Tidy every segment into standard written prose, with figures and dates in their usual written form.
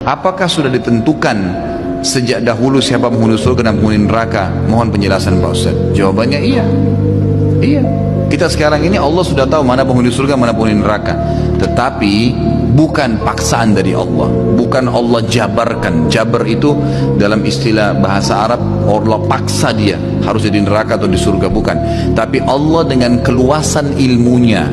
Apakah sudah ditentukan sejak dahulu siapa penghuni surga dan penghuni neraka? Mohon penjelasan Pak Ustaz. Jawabannya iya. Iya. Kita sekarang ini Allah sudah tahu mana penghuni surga, mana penghuni neraka. Tetapi bukan paksaan dari Allah. Bukan Allah jabarkan. Jabar itu dalam istilah bahasa Arab, Allah paksa dia harus jadi neraka atau di surga, bukan. Tapi Allah dengan keluasan ilmunya,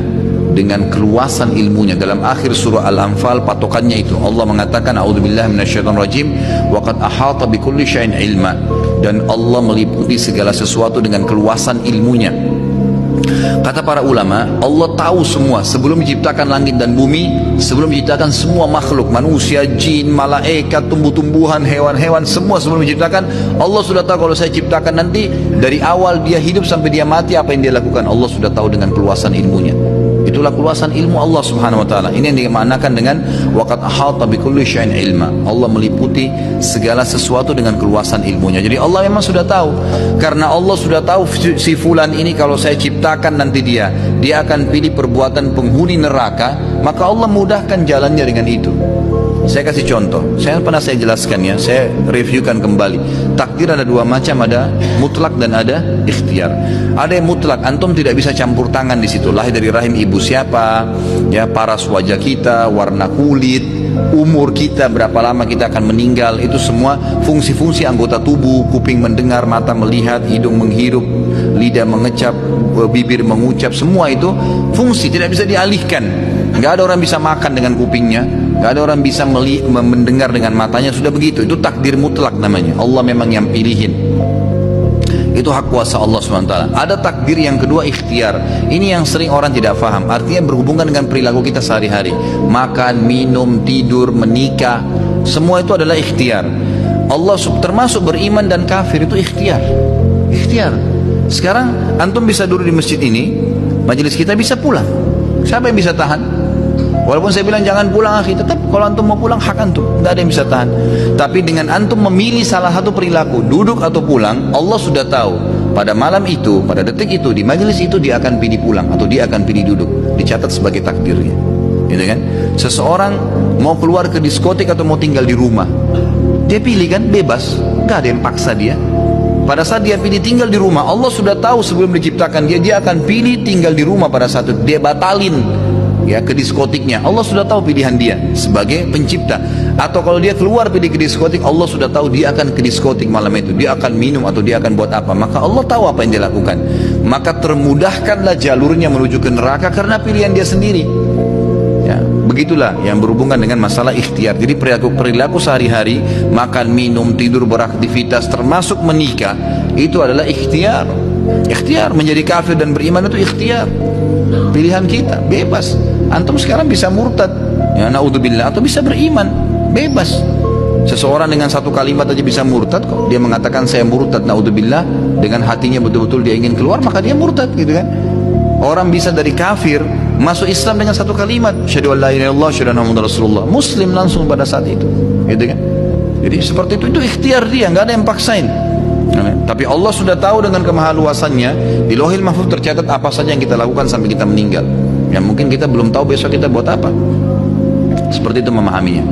dalam akhir surah Al-Anfal patokannya itu Allah mengatakan a'udzubillahi minasyaitonirrajim wa qad ahata bikulli syai'in ilma, dan Allah meliputi segala sesuatu dengan keluasan ilmunya. Kata para ulama, Allah tahu semua sebelum menciptakan langit dan bumi, sebelum menciptakan semua makhluk, manusia, jin, malaikat, tumbuh-tumbuhan, hewan-hewan, semua sebelum menciptakan, Allah sudah tahu kalau saya ciptakan nanti dari awal dia hidup sampai dia mati apa yang dia lakukan. Allah sudah tahu dengan keluasan ilmunya. Itulah keluasan ilmu Allah subhanahu wa ta'ala. Ini yang dimaknakan dengan waqad ahata bikulli syai'in ilma. Allah meliputi segala sesuatu dengan keluasan ilmunya. Jadi Allah memang sudah tahu. Karena Allah sudah tahu si fulan ini kalau saya ciptakan nanti dia akan pilih perbuatan penghuni neraka, maka Allah mudahkan jalannya dengan itu. Saya kasih contoh, saya jelaskan ya, saya reviewkan kembali. Takdir ada dua macam, ada mutlak dan ada ikhtiar. Ada yang mutlak, antum tidak bisa campur tangan di situ. Lahir dari rahim ibu siapa, ya, paras wajah kita, warna kulit, umur kita, berapa lama kita akan meninggal, itu semua fungsi-fungsi anggota tubuh. Kuping mendengar, mata melihat, hidung menghirup, lidah mengecap, bibir mengucap, semua itu fungsi tidak bisa dialihkan. Nggak ada orang bisa makan dengan kupingnya, nggak ada orang bisa mendengar dengan matanya, sudah begitu. Itu takdir mutlak namanya. Allah memang yang pilihin. Itu hak kuasa Allah SWT. Ada takdir yang kedua, ikhtiar. Ini yang sering orang tidak faham. Artinya berhubungan dengan perilaku kita sehari-hari. Makan, minum, tidur, menikah, semua itu adalah ikhtiar. Allah termasuk beriman dan kafir itu ikhtiar. Ikhtiar. Sekarang antum bisa duduk di masjid ini, majelis kita bisa pulang. Siapa yang bisa tahan? Walaupun saya bilang jangan pulang akhi, tetap kalau antum mau pulang hak antum, nggak ada yang bisa tahan. Tapi dengan antum memilih salah satu perilaku, duduk atau pulang, Allah sudah tahu pada malam itu, pada detik itu, di majelis itu dia akan pilih pulang atau dia akan pilih duduk, dicatat sebagai takdirnya. Gitu kan? Seseorang mau keluar ke diskotik atau mau tinggal di rumah, dia pilih kan, bebas, nggak ada yang paksa dia. Pada saat dia pilih tinggal di rumah, Allah sudah tahu sebelum diciptakan dia akan pilih tinggal di rumah. Pada saat itu dia batalin ya ke diskotiknya, Allah sudah tahu pilihan dia sebagai pencipta. Atau kalau dia keluar pilih ke diskotik, Allah sudah tahu dia akan ke diskotik malam itu, dia akan minum atau dia akan buat apa, maka Allah tahu apa yang dia lakukan. Maka termudahkanlah jalurnya menuju ke neraka karena pilihan dia sendiri. Ya, begitulah yang berhubungan dengan masalah ikhtiar. Jadi perilaku sehari-hari, makan, minum, tidur, beraktivitas, termasuk menikah, itu adalah ikhtiar. Ikhtiar menjadi kafir dan beriman itu ikhtiar, pilihan kita, bebas. Antum sekarang bisa murtad, ya naudzubillah, atau bisa beriman, bebas. Seseorang dengan satu kalimat aja bisa murtad kok. Dia mengatakan saya murtad, naudzubillah, dengan hatinya betul-betul dia ingin keluar, maka dia murtad, gitu kan. Orang bisa dari kafir masuk Islam dengan satu kalimat, syahadu an la ilaha illallah, syahadu anna muhammadar rasulullah, muslim langsung pada saat itu, gitu kan. Jadi seperti itu ikhtiar dia, nggak ada yang paksain. Tapi Allah sudah tahu dengan kemahaluasannya, di Lauhil Mahfuz tercatat apa saja yang kita lakukan sampai kita meninggal. Yang mungkin kita belum tahu besok kita buat apa. Seperti itu memahaminya.